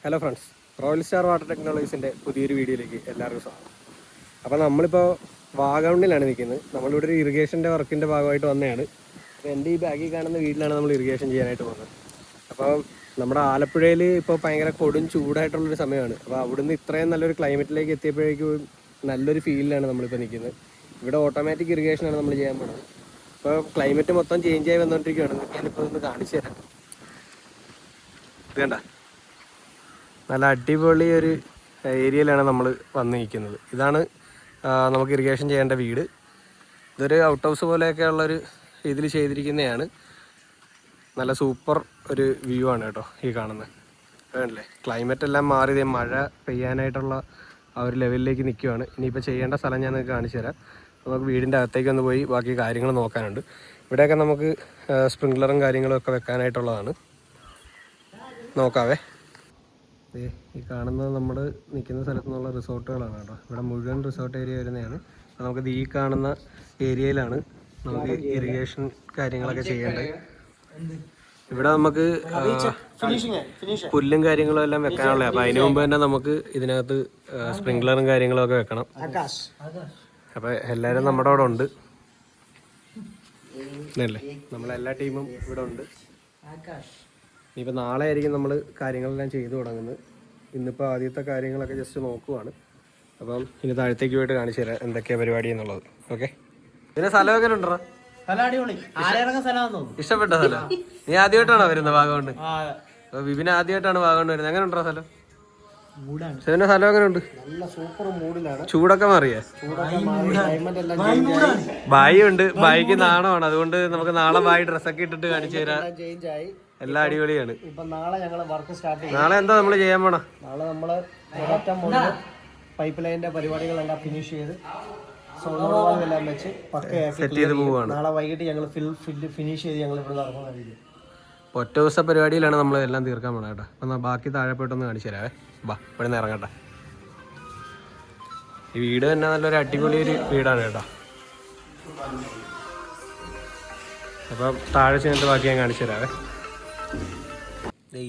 Hello friends, royal star water ടെക്നോളജീസിൻ്റെ പുതിയൊരു വീഡിയോയിലേക്ക് എല്ലാവർക്കും സ്വാഗതം. അപ്പോൾ നമ്മളിപ്പോൾ വാഗമണ്ണിലാണ് നിൽക്കുന്നത്. നമ്മളിവിടെ ഒരു ഇറിഗേഷൻ്റെ വർക്കിൻ്റെ ഭാഗമായിട്ട് വന്നതാണ്. അപ്പോൾ എൻ്റെ ഈ ബാഗിൽ കാണുന്ന വീട്ടിലാണ് നമ്മൾ ഇറിഗേഷൻ ചെയ്യാനായിട്ട് പോകുന്നത്. അപ്പോൾ നമ്മുടെ ആലപ്പുഴയിൽ ഇപ്പോൾ ഭയങ്കര കൊടും ചൂടായിട്ടുള്ളൊരു സമയമാണ്. അപ്പോൾ അവിടുന്ന് ഇത്രയും നല്ലൊരു ക്ലൈമറ്റിലേക്ക് എത്തിയപ്പോഴേക്കും നല്ലൊരു ഫീലിലാണ് നമ്മളിപ്പോൾ നിൽക്കുന്നത്. ഇവിടെ ഓട്ടോമാറ്റിക് ഇറിഗേഷനാണ് നമ്മൾ ചെയ്യാൻ പോകുന്നത്. ഇപ്പോൾ ക്ലൈമറ്റ് മൊത്തം ചേഞ്ച് ആയി വന്നുകൊണ്ടിരിക്കുകയാണ്. ഞാനിപ്പോൾ ഒന്ന് കാണിച്ചു തരാം. ഇത് കണ്ട, നല്ല അടിപൊളി ഒരു ഏരിയയിലാണ് നമ്മൾ വന്ന് നിൽക്കുന്നത്. ഇതാണ് നമുക്ക് ഇറിഗേഷൻ ചെയ്യേണ്ട വീട്. ഇതൊരു ഔട്ട് ഹൗസ് പോലെയൊക്കെ ഉള്ളൊരു ഇതിൽ ചെയ്തിരിക്കുന്നതാണ്. നല്ല സൂപ്പർ ഒരു വ്യൂ ആണ് കേട്ടോ ഈ കാണുന്നത്. വേണ്ടല്ലേ, ക്ലൈമറ്റ് എല്ലാം മാറി മഴ പെയ്യാനായിട്ടുള്ള ആ ഒരു ലെവലിലേക്ക് നിൽക്കുകയാണ്. ഇനിയിപ്പോൾ ചെയ്യേണ്ട സ്ഥലം ഞാൻ നിങ്ങൾക്ക് കാണിച്ചു തരാം. നമുക്ക് വീടിൻ്റെ അകത്തേക്ക് ഒന്ന് പോയി ബാക്കി കാര്യങ്ങൾ നോക്കാനുണ്ട്. ഇവിടെയൊക്കെ നമുക്ക് സ്പ്രിങ്ക്ലറും കാര്യങ്ങളും ഒക്കെ വെക്കാനായിട്ടുള്ളതാണ്. നോക്കാവേ. ഈ കാണുന്നത് നമ്മൾ നിൽക്കുന്ന സ്ഥലത്തു നിന്നുള്ള റിസോർട്ടുകളാണ് കേട്ടോ. ഇവിടെ മുഴുവൻ റിസോർട്ട് ഏരിയ വരുന്നതാണ്. നമുക്കിത് ഈ കാണുന്ന ഏരിയയിലാണ് നമുക്ക് ഇറിഗേഷൻ കാര്യങ്ങളൊക്കെ ചെയ്യേണ്ടത്. ഇവിടെ നമുക്ക് പുല്ലും കാര്യങ്ങളും എല്ലാം വെക്കാനുള്ളത്. അപ്പം അതിന് മുമ്പ് തന്നെ നമുക്ക് ഇതിനകത്ത് സ്പ്രിങ്ക്ലറും കാര്യങ്ങളും ഒക്കെ വെക്കണം. അപ്പം എല്ലാവരും നമ്മുടെ അവിടെ ഉണ്ട് അല്ലേ, നമ്മളെല്ലാ ടീമും ഇവിടെ ഉണ്ട്. ഇനിയിപ്പോൾ നാളെ ആയിരിക്കും നമ്മൾ കാര്യങ്ങളെല്ലാം ചെയ്തു തുടങ്ങുന്നത്. ഇന്നിപ്പോൾ ആദ്യത്തെ കാര്യങ്ങളൊക്കെ ജസ്റ്റ് നോക്കുവാണ്. അപ്പം ഇനി താഴത്തേക്ക് പോയിട്ട് കാണിച്ചു തരാം എന്തൊക്കെയാണ് പരിപാടി എന്നുള്ളത്. ഓക്കെ, പിന്നെ സ്ഥലമൊക്കെ ഉണ്ടോ? ഇഷ്ടപ്പെട്ട സ്ഥലം? നീ ആദ്യമായിട്ടാണോ വരുന്നത് വാഗമണ്? വിപിന് ആദ്യമായിട്ടാണ് വാഗമണ് വരുന്നത്. എങ്ങനെ ഉണ്ടോ സ്ഥലം? ശിവന്റെ സ്ഥലം എങ്ങനെ ഉണ്ട്? ചൂടൊക്കെ മാറിയേ? ബായി ഉണ്ട്, ബായിക്ക് നാണമാണ്. അതുകൊണ്ട് നമുക്ക് നാളെ ബായി ഡ്രസ്സൊക്കെ ഇട്ടിട്ട് കാണിച്ചു തരാം. എല്ലാം അടിപൊളിയാണ്. നാളെ എന്താ നമ്മൾ ചെയ്യാൻ പോണ? നാളെ നമ്മള് പൈപ്പ് ലൈനിന്റെ പരിപാടികളെല്ലാം ഫിനിഷ് ചെയ്ത് എല്ലാം വെച്ച് സെറ്റ് ചെയ്ത് പോവാണ്. നാളെ വൈകിട്ട് ഞങ്ങൾ ഫിനിഷ് ചെയ്ത് ഞങ്ങൾ ഇവിടെ നടക്കുന്നതായിരിക്കും. ഒറ്റ ദിവസ പരിപാടിയിലാണ് നമ്മൾ എല്ലാം തീർക്കാൻ പോണ കേട്ടോ. അപ്പം ബാക്കി താഴെ പോയിട്ടൊന്ന് കാണിച്ചു തരാവേ. ബാ, ഇവിടെ നിന്ന് ഇറങ്ങട്ടെ. ഈ വീട് തന്നെ നല്ലൊരു അടിപൊളി ഒരു വീടാണ് കേട്ടോ. അപ്പം താഴെ ചെന്നിട്ട് ബാക്കി ഞാൻ കാണിച്ചു തരാവേ.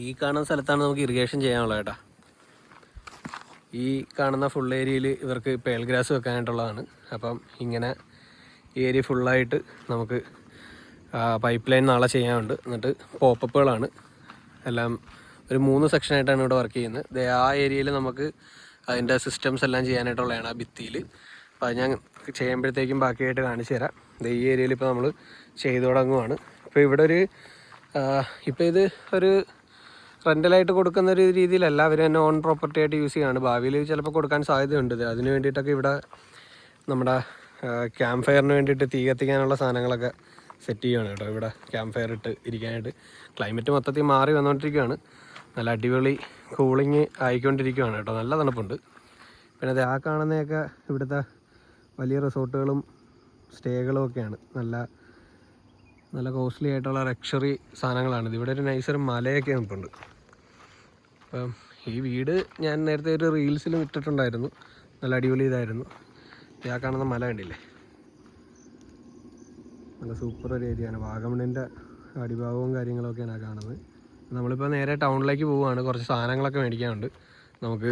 ഈ കാണുന്ന സ്ഥലത്താണ് നമുക്ക് ഇറിഗേഷൻ ചെയ്യാനുള്ളത് കേട്ടോ. ഈ കാണുന്ന ഫുൾ ഏരിയയിൽ ഇവർക്ക് പേൾ ഗ്രാസ് വെക്കാനായിട്ടുള്ളതാണ്. അപ്പം ഇങ്ങനെ ഈ ഏരിയ ഫുള്ളായിട്ട് നമുക്ക് പൈപ്പ് ലൈൻ നാളെ ചെയ്യാനുണ്ട്. എന്നിട്ട് പോപ്പപ്പുകളാണ് എല്ലാം. ഒരു 3 സെക്ഷനായിട്ടാണ് ഇവിടെ വർക്ക് ചെയ്യുന്നത്. ആ ഏരിയയിൽ നമുക്ക് അതിൻ്റെ സിസ്റ്റംസ് എല്ലാം ചെയ്യാനായിട്ടുള്ളതാണ് ആ ഭിത്തിയിൽ. അപ്പോൾ അത് ഞാൻ ചെയ്യുമ്പോഴത്തേക്കും ബാക്കിയായിട്ട് കാണിച്ചു തരാം. ഈ ഏരിയയിൽ ഇപ്പോൾ നമ്മൾ ചെയ്തു തുടങ്ങുവാണ്. ഇപ്പോൾ ഇവിടെ ഒരു ഇപ്പോൾ ഇത് ഒരു റെൻ്റലായിട്ട് കൊടുക്കുന്ന ഒരു രീതിയിലല്ല, അവർ തന്നെ ഓൺ പ്രോപ്പർട്ടി ആയിട്ട് യൂസ് ചെയ്യുകയാണ്. ഭാവിയിൽ ചിലപ്പോൾ കൊടുക്കാൻ സാധ്യതയുണ്ട്. അതിന് വേണ്ടിയിട്ടൊക്കെ ഇവിടെ നമ്മുടെ ക്യാമ്പ് ഫയറിന് വേണ്ടിയിട്ട് തീ കത്തിക്കാനുള്ള സാധനങ്ങളൊക്കെ സെറ്റ് ചെയ്യുകയാണ് കേട്ടോ. ഇവിടെ ക്യാമ്പ് ഫയർ ഇട്ട് ഇരിക്കാനായിട്ട്. ക്ലൈമറ്റ് മൊത്തത്തിൽ മാറി വന്നുകൊണ്ടിരിക്കുകയാണ്. നല്ല അടിപൊളി കൂളിങ് ആയിക്കൊണ്ടിരിക്കുകയാണ് കേട്ടോ. നല്ല തണുപ്പുണ്ട്. പിന്നെ അത് ആ കാണുന്നതൊക്കെ ഇവിടുത്തെ വലിയ റിസോർട്ടുകളും സ്റ്റേകളും ഒക്കെയാണ്. നല്ല നല്ല കോസ്റ്റ്ലി ആയിട്ടുള്ള ലക്ഷറി സാധനങ്ങളാണിത്. ഇവിടെ ഒരു നൈസൊരു മലയൊക്കെ നിൽപ്പുണ്ട്. അപ്പം ഈ വീട് ഞാൻ നേരത്തെ ഒരു റീൽസിലും ഇട്ടിട്ടുണ്ടായിരുന്നു. നല്ല അടിപൊളി ഇതായിരുന്നു. ആ കാണുന്ന മല കണ്ടില്ലേ, നല്ല സൂപ്പർ ഒരു ഏരിയയാണ്. വാഗമണിൻ്റെ അടിഭാഗവും കാര്യങ്ങളൊക്കെയാണ് ആ കാണുന്നത്. നമ്മളിപ്പോൾ നേരെ ടൗണിലേക്ക് പോവുകയാണ്. കുറച്ച് സാധനങ്ങളൊക്കെ മേടിക്കാനുണ്ട് നമുക്ക്.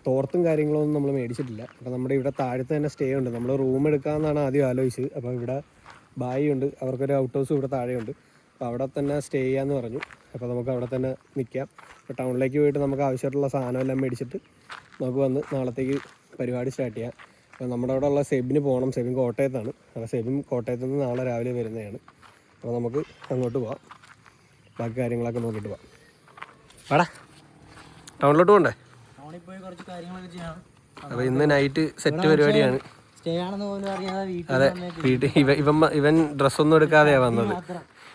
തോർത്തും കാര്യങ്ങളൊന്നും നമ്മൾ മേടിച്ചിട്ടില്ല. അപ്പോൾ നമ്മുടെ ഇവിടെ താഴത്ത് തന്നെ സ്റ്റേ ഉണ്ട്. നമ്മൾ റൂം എടുക്കാമെന്നാണ് ആദ്യം ആലോചിച്ചത്. അപ്പോൾ ഇവിടെ ബായി ഉണ്ട്, അവർക്കൊരു ഔട്ട് ഹൗസ് ഇവിടെ താഴെയുണ്ട്. അപ്പോൾ അവിടെ തന്നെ സ്റ്റേ ചെയ്യാമെന്ന് പറഞ്ഞു. അപ്പോൾ നമുക്ക് അവിടെ തന്നെ നിൽക്കാം. അപ്പോൾ ടൗണിലേക്ക് പോയിട്ട് നമുക്ക് ആവശ്യമായിട്ടുള്ള സാധനം എല്ലാം മേടിച്ചിട്ട് നമുക്ക് വന്ന് നാളത്തേക്ക് പരിപാടി സ്റ്റാർട്ട് ചെയ്യാം. അപ്പോൾ നമ്മുടെ അവിടെ ഉള്ള സെബിന് പോകണം. സെബിൻ കോട്ടയത്താണ്. അപ്പോൾ സെബിൻ കോട്ടയത്ത് നിന്ന് നാളെ രാവിലെ വരുന്നതാണ്. അപ്പോൾ നമുക്ക് അങ്ങോട്ട് പോവാം. ബാക്കി കാര്യങ്ങളൊക്കെ നോക്കിയിട്ട് പോവാം. വാടാ, ടൗണിലോട്ട് പോകണ്ടേ? അപ്പോൾ ഇന്ന് നൈറ്റ് സെറ്റ് പരിപാടിയാണ്. അതെ, വീട്ടിൽ ഇവൻ ഡ്രസ്സൊന്നും എടുക്കാതെയാണ് വന്നത്.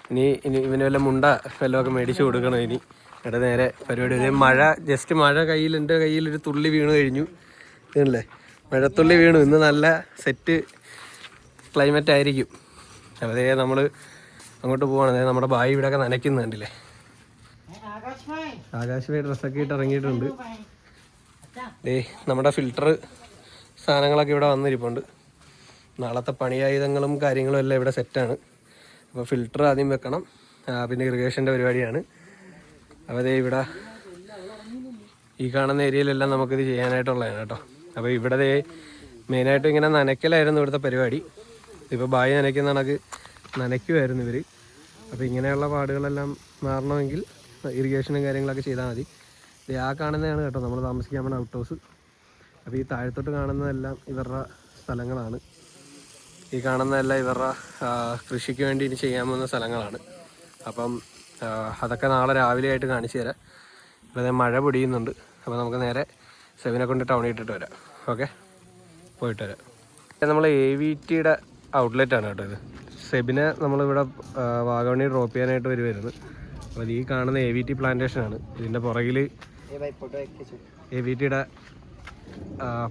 ഇനി ഇവന് വല്ല മുണ്ട വല്ലതൊക്കെ മേടിച്ച് കൊടുക്കണം ഇനി. ഇവിടെ നേരെ പരിപാടി. ജസ്റ്റ് മഴ എൻ്റെ കയ്യിലൊരു തുള്ളി വീണ് കഴിഞ്ഞു. ഇതല്ലേ, മഴത്തുള്ളി വീണു. ഇന്ന് നല്ല സെറ്റ് ക്ലൈമറ്റ് ആയിരിക്കും. അതേ നമ്മൾ അങ്ങോട്ട് പോവാണ്. അതായത് നമ്മുടെ ബായി ഇവിടെയൊക്കെ നനയ്ക്കുന്നുണ്ടല്ലേ. ആകാശമായി ഡ്രസ്സൊക്കെ ഇട്ട് ഇറങ്ങിയിട്ടുണ്ട്. നമ്മുടെ ഫിൽറ്റർ സാധനങ്ങളൊക്കെ ഇവിടെ വന്നിരിപ്പുണ്ട്. നാളത്തെ പണിയായുധങ്ങളും കാര്യങ്ങളും എല്ലാം ഇവിടെ സെറ്റാണ്. അപ്പോൾ ഫിൽറ്റർ ആദ്യം വെക്കണം. പിന്നെ ഇറിഗേഷൻ്റെ പരിപാടിയാണ്. അപ്പോൾ അതേ ഇവിടെ ഈ കാണുന്ന ഏരിയയിലെല്ലാം നമുക്കിത് ചെയ്യാനായിട്ടുള്ളതാണ് കേട്ടോ. അപ്പോൾ ഇവിടെ ദേ മെയിനായിട്ടും ഇങ്ങനെ നനയ്ക്കലായിരുന്നു ഇവിടുത്തെ പരിപാടി. ഇപ്പോൾ ബായി നനയ്ക്കുന്ന കണക്ക് നനയ്ക്കുമായിരുന്നു ഇവർ. അപ്പോൾ ഇങ്ങനെയുള്ള പാടുകളെല്ലാം മാറണമെങ്കിൽ ഇറിഗേഷനും കാര്യങ്ങളൊക്കെ ചെയ്താൽ മതി. ഇത് ആ കാണുന്നതാണ് കേട്ടോ നമ്മൾ താമസിക്കാൻ പോകുന്ന ഔട്ട് ഹൗസ്. അപ്പോൾ ഈ താഴത്തോട്ട് കാണുന്നതെല്ലാം ഇവരുടെ സ്ഥലങ്ങളാണ്. ഈ കാണുന്നതെല്ലാം ഇവരുടെ കൃഷിക്ക് വേണ്ടി ഇനി ചെയ്യാൻ പോകുന്ന സ്ഥലങ്ങളാണ്. അപ്പം അതൊക്കെ നാളെ രാവിലെ ആയിട്ട് കാണിച്ചു തരാം. ഇവിടെ മഴ പൊടിയുന്നുണ്ട്. അപ്പോൾ നമുക്ക് നേരെ സെവിനെ കൊണ്ട് ടൗണിൽ ഇട്ടിട്ട് വരാം. ഓക്കെ, പോയിട്ട് വരാം. നമ്മൾ AVTയുടെ ഔട്ട്ലെറ്റാണ് കേട്ടോ ഇത്. സെബിനെ നമ്മളിവിടെ വാഗമണി ഡ്രോപ്പ് ചെയ്യാനായിട്ട് വരുമായിരുന്നു. അപ്പോൾ ഈ കാണുന്ന AVT പ്ലാന്റേഷനാണ്. ഇതിൻ്റെ പുറകിൽ AVTയുടെ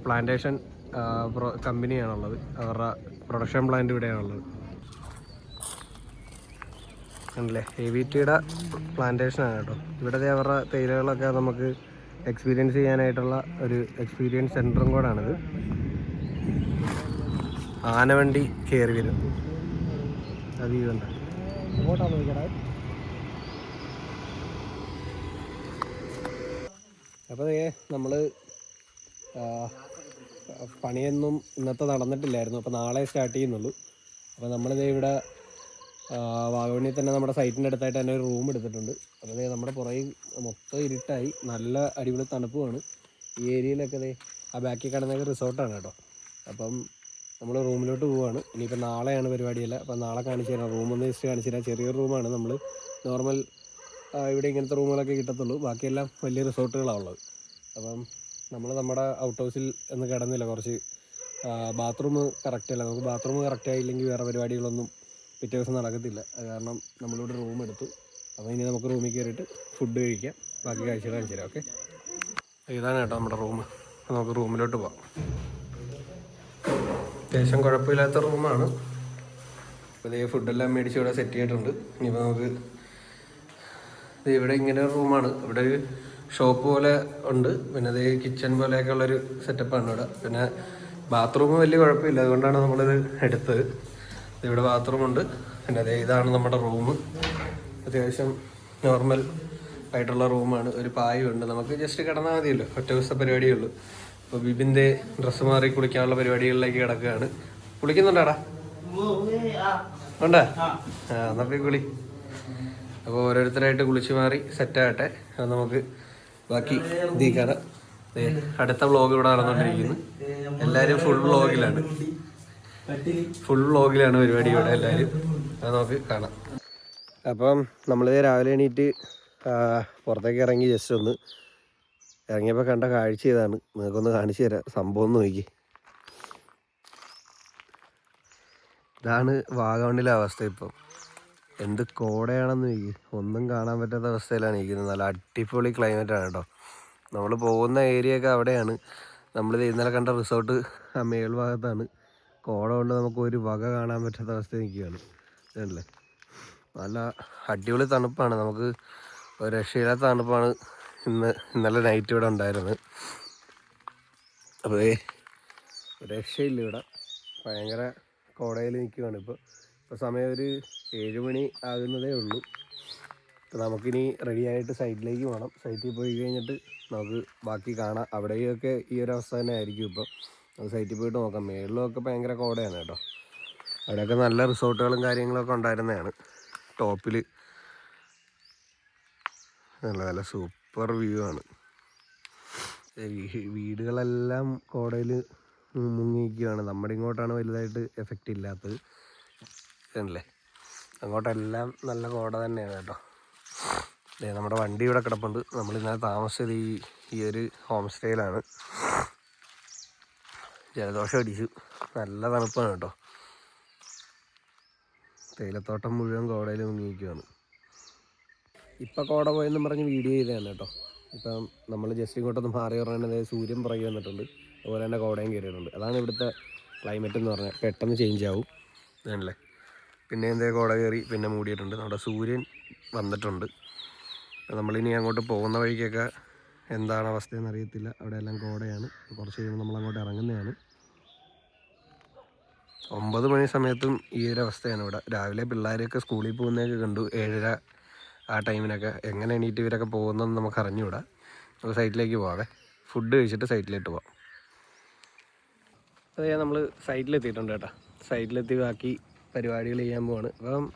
പ്ലാന്റേഷൻ കമ്പനിയാണുള്ളത്. അവരുടെ പ്രൊഡക്ഷൻ പ്ലാന്റ് ഇവിടെയാണുള്ളത്. ആണല്ലേ, AVTയുടെ പ്ലാന്റേഷനാണ് കേട്ടോ. ഇവിടുത്തെ അവരുടെ തേയിലകളൊക്കെ നമുക്ക് എക്സ്പീരിയൻസ് ചെയ്യാനായിട്ടുള്ള ഒരു എക്സ്പീരിയൻസ് സെൻറ്ററും കൂടാണിത്. ആനവണ്ടി കയറി വരും. അത് ഇതുണ്ട്. അപ്പോൾ നമ്മൾ പണിയൊന്നും ഇന്നത്തെ നടന്നിട്ടില്ലായിരുന്നു. അപ്പോൾ നാളെ സ്റ്റാർട്ട് ചെയ്യുന്നുള്ളൂ. അപ്പോൾ നമ്മളിത് ഇവിടെ വാഗമണിയിൽ തന്നെ നമ്മുടെ സൈറ്റിൻ്റെ അടുത്തായിട്ട് തന്നെ ഒരു റൂം എടുത്തിട്ടുണ്ട്. അപ്പോൾ നമ്മുടെ പുറകിൽ മൊത്തം ഇരുട്ടായി, നല്ല അടിപൊളി തണുപ്പുമാണ്. ഈ ഏരിയയിലൊക്കെ ആ ബാക്കിൽ കാണുന്നതൊക്കെ റിസോർട്ടാണ് കേട്ടോ. അപ്പം നമ്മൾ റൂമിലോട്ട് പോവുകയാണ്. ഇനിയിപ്പോൾ നാളെയാണ് പരിപാടിയല്ല. അപ്പം നാളെ കാണിച്ചു തരാം. റൂമൊന്ന് ജസ്റ്റ് കാണിച്ചു തരാം. ചെറിയൊരു റൂമാണ്. നമ്മൾ നോർമൽ ഇവിടെ ഇങ്ങനത്തെ റൂമുകളൊക്കെ കിട്ടത്തുള്ളൂ. ബാക്കിയെല്ലാം വലിയ റിസോർട്ടുകളാണ് ഉള്ളത്. അപ്പം നമ്മൾ നമ്മുടെ ഔട്ട് ഹൗസിൽ ഒന്ന് കിടന്നില്ല. കുറച്ച് ബാത്റൂം കറക്റ്റ് അല്ല. നമുക്ക് ബാത്റൂം കറക്റ്റ് ആയില്ലെങ്കിൽ വേറെ പരിപാടികളൊന്നും പിറ്റേ ദിവസം നടക്കത്തില്ല. അത് കാരണം നമ്മളിവിടെ റൂം എടുത്തു. അപ്പോൾ ഇനി നമുക്ക് റൂമിൽ കയറിയിട്ട് ഫുഡ് കഴിക്കാം. ബാക്കി കാഴ്ചകൾ കാണിച്ചു തരാം. ഓക്കെ, ഇതാണ് കേട്ടോ നമ്മുടെ റൂം. നമുക്ക് റൂമിലോട്ട് പോവാം. അത്യാവശ്യം കുഴപ്പമില്ലാത്ത റൂമാണ്. അപ്പോൾ ഇതേ ഫുഡെല്ലാം മേടിച്ച് ഇവിടെ സെറ്റ് ചെയ്തിട്ടുണ്ട്. ഇനിയിപ്പോൾ നമുക്ക് ഇവിടെ ഇങ്ങനെ ഒരു റൂമാണ്. ഇവിടെ ഒരു ഷോപ്പ് പോലെ ഉണ്ട്. പിന്നെ ഇത് കിച്ചൺ പോലെയൊക്കെ ഉള്ളൊരു സെറ്റപ്പാണ് ഇവിടെ. പിന്നെ ബാത്റൂം വലിയ കുഴപ്പമില്ല, അതുകൊണ്ടാണ് നമ്മളിത് എടുത്തത്. ഇവിടെ ബാത്റൂമുണ്ട്. പിന്നെ അതേ ഇതാണ് നമ്മുടെ റൂം. അത്യാവശ്യം നോർമൽ ആയിട്ടുള്ള റൂമാണ്. ഒരു പായുണ്ട്. നമുക്ക് ജസ്റ്റ് കിടന്നാൽ മതിയല്ലോ. ഒറ്റ ദിവസത്തെ പരിപാടിയേ ഉള്ളൂ. അപ്പോൾ ബിബിൻ്റെ ഡ്രസ്സ് മാറി കുളിക്കാനുള്ള പരിപാടികളിലേക്ക് കിടക്കുകയാണ്. കുളിക്കുന്നുണ്ടാടാ? ഉണ്ടാ? എന്നാൽ പോയി കുളി. അപ്പോൾ ഓരോരുത്തരായിട്ട് കുളിച്ച് മാറി സെറ്റാകട്ടെ. അത് നമുക്ക് ബാക്കി ഇതിക്കാണ്. അടുത്ത വ്ളോഗ് ഇവിടെ നടന്നുകൊണ്ടിരിക്കുന്നു. എല്ലാവരും ഫുൾ വ്ളോഗിലാണ് പരിപാടി ഇവിടെ എല്ലാവരും. അത് നമുക്ക് കാണാം. അപ്പം നമ്മളിത് രാവിലെ എണീറ്റ് പുറത്തേക്ക് ഇറങ്ങി ജസ്റ്റ് ഒന്ന് ഇറങ്ങിയപ്പോൾ കണ്ട കാഴ്ച ഇതാണ്. നിങ്ങൾക്കൊന്ന് കാണിച്ചു തരാം. സംഭവം ഒന്ന് നോക്കി. ഇതാണ് വാഗമണ്ണിലെ അവസ്ഥ. ഇപ്പം എന്ത് കോടയാണെന്ന് നോക്കി. ഒന്നും കാണാൻ പറ്റാത്ത അവസ്ഥയിലാണ് ഇരിക്കുന്നത്. നല്ല അടിപൊളി ക്ലൈമറ്റാണ് കേട്ടോ. നമ്മൾ പോകുന്ന ഏരിയയൊക്കെ അവിടെയാണ്. നമ്മളിത് ഇന്നലെ കണ്ട റിസോർട്ട് ആ മേൽഭാഗത്താണ്. കോട കൊണ്ട് നമുക്ക് ഒരു വക കാണാൻ പറ്റാത്ത അവസ്ഥ നിൽക്കുകയാണ്. ഇതല്ലേ, നല്ല അടിപൊളി തണുപ്പാണ്. നമുക്ക് ഒരു രക്ഷയില്ലാത്ത തണുപ്പാണ് ഇന്നലെ നൈറ്റ് ഇവിടെ ഉണ്ടായിരുന്നത്. അപ്പോൾ രക്ഷയില്ല, ഇവിടെ ഭയങ്കര കോടയിൽ നിൽക്കുകയാണ്. ഇപ്പോൾ സമയം ഒരു 7 മണി ആകുന്നതേ ഉള്ളൂ. അപ്പോൾ നമുക്കിനി റെഡിയായിട്ട് സൈറ്റിലേക്ക് പോകണം. സൈറ്റിൽ പോയി കഴിഞ്ഞിട്ട് നമുക്ക് ബാക്കി കാണാം. അവിടെയൊക്കെ ഈ ഒരു അവസ്ഥ തന്നെ ആയിരിക്കും. ഇപ്പോൾ നമുക്ക് സൈറ്റിൽ പോയിട്ട് നോക്കാം. മേളിലൊക്കെ ഭയങ്കര കോടയാണ് കേട്ടോ. അവിടെയൊക്കെ നല്ല റിസോർട്ടുകളും കാര്യങ്ങളൊക്കെ ഉണ്ടായിരുന്നതാണ്. ടോപ്പിൽ നല്ല സൂപ്പർ വ്യൂ ആണ്. വീടുകളെല്ലാം കോടയിൽ മുങ്ങിയിരിക്കുകയാണ്. നമ്മുടെ ഇങ്ങോട്ടാണ് വലുതായിട്ട് എഫക്റ്റ് ഇല്ലാത്തത്. അല്ലേ, അങ്ങോട്ടെല്ലാം നല്ല കോട തന്നെയാണ് കേട്ടോ. നമ്മുടെ വണ്ടി ഇവിടെ കിടപ്പുണ്ട്. നമ്മൾ ഇന്നലെ താമസിച്ചത് ഈ ഒരു ഹോം സ്റ്റേയിലാണ്. ജലദോഷം അടിച്ചു. നല്ല തണുപ്പാണ് കേട്ടോ. തേയിലത്തോട്ടം മുഴുവൻ കോടയിൽ മുങ്ങിയിരിക്കുകയാണ്. ഇപ്പം കോട പോയെന്നും പറഞ്ഞ് വീഡിയോ ചെയ്തതാണ് കേട്ടോ. ഇപ്പം നമ്മൾ ജസ്റ്റ് ഇങ്ങോട്ടൊന്ന് മാറി പറഞ്ഞാൽ സൂര്യൻ പുറകെ വന്നിട്ടുണ്ട്. അതുപോലെ തന്നെ കോടയും കയറിയിട്ടുണ്ട്. അതാണ് ഇവിടുത്തെ ക്ലൈമറ്റ് എന്ന് പറഞ്ഞാൽ. പെട്ടെന്ന് ചേഞ്ച് ആവും ആണല്ലേ. പിന്നെ കോട കയറി പിന്നെ മൂടിയിട്ടുണ്ട്. നമ്മുടെ സൂര്യൻ വന്നിട്ടുണ്ട്. നമ്മളിനി അങ്ങോട്ട് പോകുന്ന വഴിക്കൊക്കെ എന്താണ് അവസ്ഥയെന്ന് അറിയത്തില്ല. അവിടെ എല്ലാം കോടയാണ്. കുറച്ച് കഴിയുമ്പോൾ നമ്മൾ അങ്ങോട്ട് ഇറങ്ങുന്നതാണ്. 9 മണി സമയത്തും ഈ ഒരു അവസ്ഥയാണ് ഇവിടെ. രാവിലെ പിള്ളേരൊക്കെ സ്കൂളിൽ പോകുന്നതൊക്കെ കണ്ടു. 7:30 ആ ടൈമിനൊക്കെ എങ്ങനെ എണീറ്റ് ഇവരൊക്കെ പോകുന്നതെന്ന് നമുക്ക് അറിഞ്ഞുകൂടാ. നമുക്ക് സൈറ്റിലേക്ക് പോകാവേ, ഫുഡ് കഴിച്ചിട്ട് സൈറ്റിലേക്ക് പോവാം. അതേ നമ്മൾ സൈറ്റിലെത്തിയിട്ടുണ്ട് കേട്ടോ. സൈറ്റിലെത്തി ബാക്കി പരിപാടികൾ ചെയ്യാൻ പോവാണ്. അപ്പം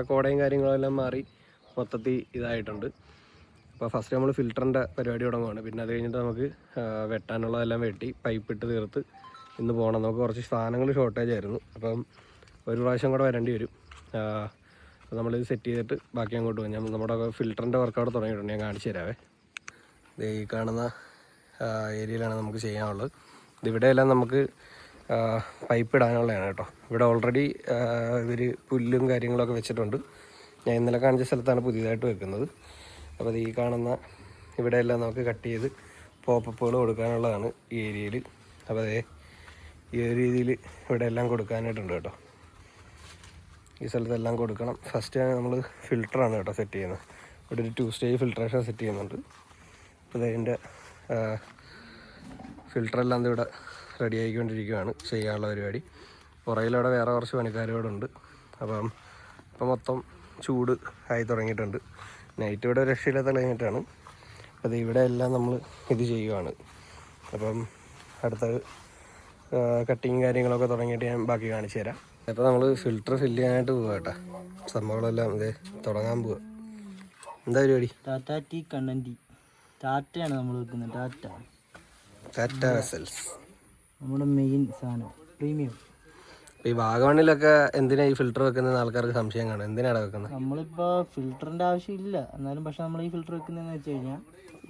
കോടയും കാര്യങ്ങളെല്ലാം മാറി മൊത്തത്തിൽ ഇതായിട്ടുണ്ട്. അപ്പോൾ ഫസ്റ്റ് നമ്മൾ ഫിൽറ്ററിൻ്റെ പരിപാടി തുടങ്ങുവാണ്. പിന്നെ അത് കഴിഞ്ഞിട്ട് നമുക്ക് വെട്ടാനുള്ളതെല്ലാം വെട്ടി പൈപ്പ് ഇട്ട് തീർത്ത് ഇന്ന് പോകണം. നമുക്ക് കുറച്ച് സാധനങ്ങൾ ഷോർട്ടേജ് ആയിരുന്നു. അപ്പം ഒരു പ്രാവശ്യം കൂടെ വരേണ്ടി വരും. അപ്പോൾ നമ്മളിത് സെറ്റ് ചെയ്തിട്ട് ബാക്കി അങ്ങോട്ട് പോകും. ഞാൻ നമ്മുടെ ഫിൽറ്ററിൻ്റെ വർക്ക് അവിടെ തുടങ്ങിയിട്ടുണ്ട്, ഞാൻ കാണിച്ചു തരാവേ. ഈ കാണുന്ന ഏരിയയിലാണ് നമുക്ക് ചെയ്യാനുള്ളത്. ഇതിവിടെയെല്ലാം നമുക്ക് പൈപ്പ് ഇടാനുള്ളതാണ് കേട്ടോ. ഇവിടെ ഓൾറെഡി ഇവർ പുല്ലും കാര്യങ്ങളൊക്കെ വെച്ചിട്ടുണ്ട്. ഞാൻ ഇന്നലെ കാണിച്ച സ്ഥലത്താണ് പുതിയതായിട്ട് വെക്കുന്നത്. അപ്പോൾ ഈ കാണുന്ന ഇവിടെയെല്ലാം നമുക്ക് കട്ട് ചെയ്ത് പോപ്പപ്പുകൾ കൊടുക്കാനുള്ളതാണ് ഈ ഏരിയയിൽ. അപ്പോൾ അതേ ഈ ഒരു രീതിയിൽ ഇവിടെ എല്ലാം കൊടുക്കാനായിട്ടുണ്ട് കേട്ടോ. ഈ സ്ഥലത്തെല്ലാം കൊടുക്കണം. ഫസ്റ്റ് നമ്മൾ ഫിൽറ്ററാണ് കേട്ടോ സെറ്റ് ചെയ്യുന്നത്. ഇവിടെ ഒരു 2 സ്റ്റേജ് ഫിൽട്രേഷൻ സെറ്റ് ചെയ്യുന്നുണ്ട്. അപ്പോൾ അതിൻ്റെ ഫിൽറ്ററെല്ലാം ഇവിടെ റെഡി ആയിക്കൊണ്ടിരിക്കുകയാണ് ചെയ്യാനുള്ള പരിപാടി. പുറയിലവിടെ വേറെ കുറച്ച് പണിക്കാരോടുണ്ട്. അപ്പം ഇപ്പം മൊത്തം ചൂട് ആയി തുടങ്ങിയിട്ടുണ്ട്. നൈറ്റ് ഇവിടെ രക്ഷയില്ലാത്ത കഴിഞ്ഞിട്ടാണ്. അപ്പോൾ ഇവിടെ എല്ലാം നമ്മൾ ഇത് ചെയ്യുകയാണ്. അപ്പം അടുത്തത് കട്ടിങ് കാര്യങ്ങളൊക്കെ തുടങ്ങിയിട്ട് ഞാൻ ബാക്കി കാണിച്ചു തരാം. അപ്പോൾ നമ്മൾ ഫിൽറ്റർ ഫില്ല് ചെയ്യാനായിട്ട് പോവുക കേട്ടോ. സംഭവങ്ങളെല്ലാം ഇതേ തുടങ്ങാൻ പോവുക. എന്താ പരിപാടി? ടാറ്റ ടീ കണ്ണൻറ്റി ടാറ്റയാണ് നമ്മൾ വെക്കുന്നത്. ടാറ്റ വെസൽസ് നമ്മുടെ മെയിൻ സാധനം, പ്രീമിയം. ഈ വാഗമണ്ണിലൊക്കെ എന്തിനാ ഈ ഫിൽറ്റർ വെക്കുന്നത് ആൾക്കാർക്ക് സംശയം കാണും. എന്തിനാണ് വെക്കുന്നത്? നമ്മളിപ്പോൾ ഫിൽറ്ററിൻ്റെ ആവശ്യമില്ല എന്നാലും, പക്ഷെ നമ്മൾ ഈ ഫിൽറ്റർ വെക്കുന്നതെന്ന് വെച്ച് കഴിഞ്ഞാൽ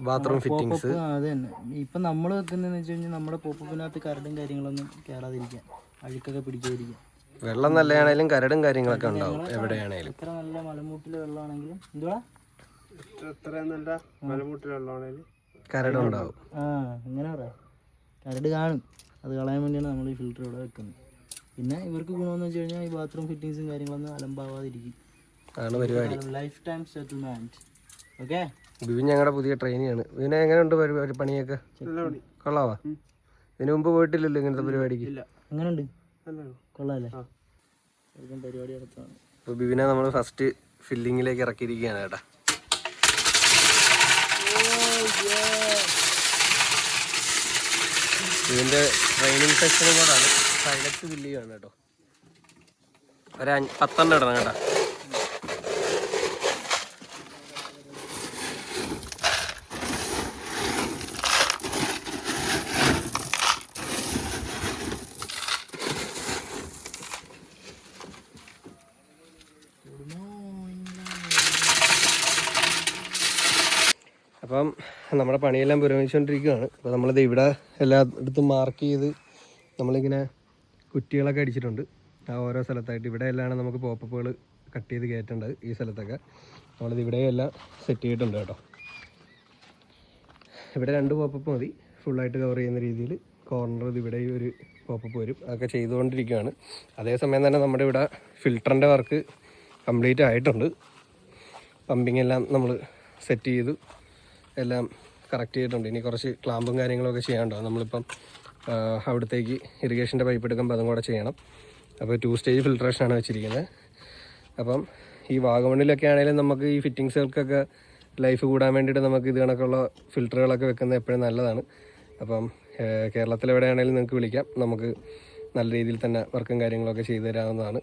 ബാത്റൂം ഫിറ്റിങ്സ്. അത് തന്നെ. ഇപ്പം നമ്മൾ വെക്കുന്നതെന്ന് വെച്ച് കഴിഞ്ഞാൽ നമ്മുടെ പോപ്പപ്പിനകത്ത് കരടും കാര്യങ്ങളൊന്നും കയറാതിരിക്കാൻ, അഴുക്കൊക്കെ പിടിക്കാതിരിക്കാൻ. വെള്ളം നല്ലതാണേലും കരടും കാര്യങ്ങളൊക്കെ ഉണ്ടാവും എവിടെയാണേലും. എത്ര നല്ല മലമൂട്ടിലെ വെള്ളമാണെങ്കിലും എന്തുവാ എത്ര നല്ല മലമൂട്ടിലെ വെള്ളമാണെങ്കിലും കരടുണ്ടാവും. അങ്ങനെ പറയാം, കരട് കാണും. അത് കളയാൻ വേണ്ടിയാണ് നമ്മൾ ഈ ഫിൽറ്റർ ഇവിടെ വെക്കുന്നത്. പിന്നെ ഇവർക്ക് ഗുണമെന്ന് വെച്ച് കഴിഞ്ഞാൽ ഈ ബാത്റൂം ഫിറ്റിങ്സും കാര്യങ്ങളൊന്നും അലമ്പാവാതിരിക്കും. ആണ് പരിപാടി. Life time settlement. Okay. Bibin ഞങ്ങളുടെ പുതിയ ട്രെയിനിയാണ്. ഇതിനെ എങ്ങനെയുണ്ട് പരിപാടി? പണിയൊക്കെ കൊള്ളാവാ? ഇതിനു മുമ്പ് പോയിട്ടില്ലല്ലോ ഇങ്ങനത്തെ പരിപാടിക്ക്? എങ്ങനെയുണ്ട്? കൊള്ളാല്ലേ? പരിപാടി നടത്താണ്. അപ്പോൾ ബിബിനെ നമ്മൾ ഫസ്റ്റ് ഫില്ലിങ്ങിലേക്ക് ഇറക്കിയിരിക്കുകയാണ് കേട്ടോ. ഇതിൻ്റെ ട്രെയിനിങ് സെക്ഷനും കൂടാണ്. സൈലക്സ് ഫില്ല് ചെയ്യുകയാണ് കേട്ടോ. ഒരു 10 ഇടണം കേട്ടോ. അപ്പം നമ്മുടെ പണിയെല്ലാം പുരോഗമിച്ചുകൊണ്ടിരിക്കുകയാണ്. അപ്പോൾ നമ്മളിത് ഇവിടെ എല്ലായിടത്തും മാർക്ക് ചെയ്ത് നമ്മളിങ്ങനെ കുറ്റികളൊക്കെ അടിച്ചിട്ടുണ്ട് ആ ഓരോ സ്ഥലത്തായിട്ട്. ഇവിടെ എല്ലാമാണ് നമുക്ക് പോപ്പപ്പുകൾ കട്ട് ചെയ്ത് കയറ്റേണ്ടത്. ഈ സ്ഥലത്തൊക്കെ നമ്മളിത് ഇവിടെയെല്ലാം സെറ്റ് ചെയ്തിട്ടുണ്ട് കേട്ടോ. ഇവിടെ 2 പോപ്പപ്പ് മതി ഫുള്ളായിട്ട് കവർ ചെയ്യുന്ന രീതിയിൽ. കോർണർ ഇത് ഇവിടെ ഒരു പോപ്പപ്പ് വരും. അതൊക്കെ ചെയ്തുകൊണ്ടിരിക്കുകയാണ്. അതേസമയം തന്നെ നമ്മുടെ ഇവിടെ ഫിൽറ്ററിൻ്റെ വർക്ക് കംപ്ലീറ്റ് ആയിട്ടുണ്ട്. പമ്പിങ് എല്ലാം നമ്മൾ സെറ്റ് ചെയ്തു, എല്ലാം കറക്റ്റ് ചെയ്തിട്ടുണ്ട്. ഇനി കുറച്ച് ക്ലാമ്പും കാര്യങ്ങളൊക്കെ ചെയ്യാനുണ്ടാവും. നമ്മളിപ്പം അവിടത്തേക്ക് ഇറിഗേഷൻ്റെ പൈപ്പ് എടുക്കുമ്പോൾ അതും കൂടെ ചെയ്യണം. അപ്പോൾ 2 സ്റ്റേജ് ഫിൽട്രേഷനാണ് വെച്ചിരിക്കുന്നത്. അപ്പം ഈ വാഗമണ്ണിലൊക്കെ ആണെങ്കിലും നമുക്ക് ഈ ഫിറ്റിങ്സുകൾക്കൊക്കെ ലൈഫ് കൂടാൻ വേണ്ടിയിട്ട് നമുക്ക് ഇത് കണക്കുള്ള ഫിൽറ്ററുകളൊക്കെ വെക്കുന്നത് എപ്പോഴും നല്ലതാണ്. അപ്പം കേരളത്തിലെവിടെയാണെങ്കിലും നിങ്ങൾക്ക് വിളിക്കാം, നമുക്ക് നല്ല രീതിയിൽ തന്നെ വർക്കും കാര്യങ്ങളൊക്കെ ചെയ്തു തരാവുന്നതാണ്.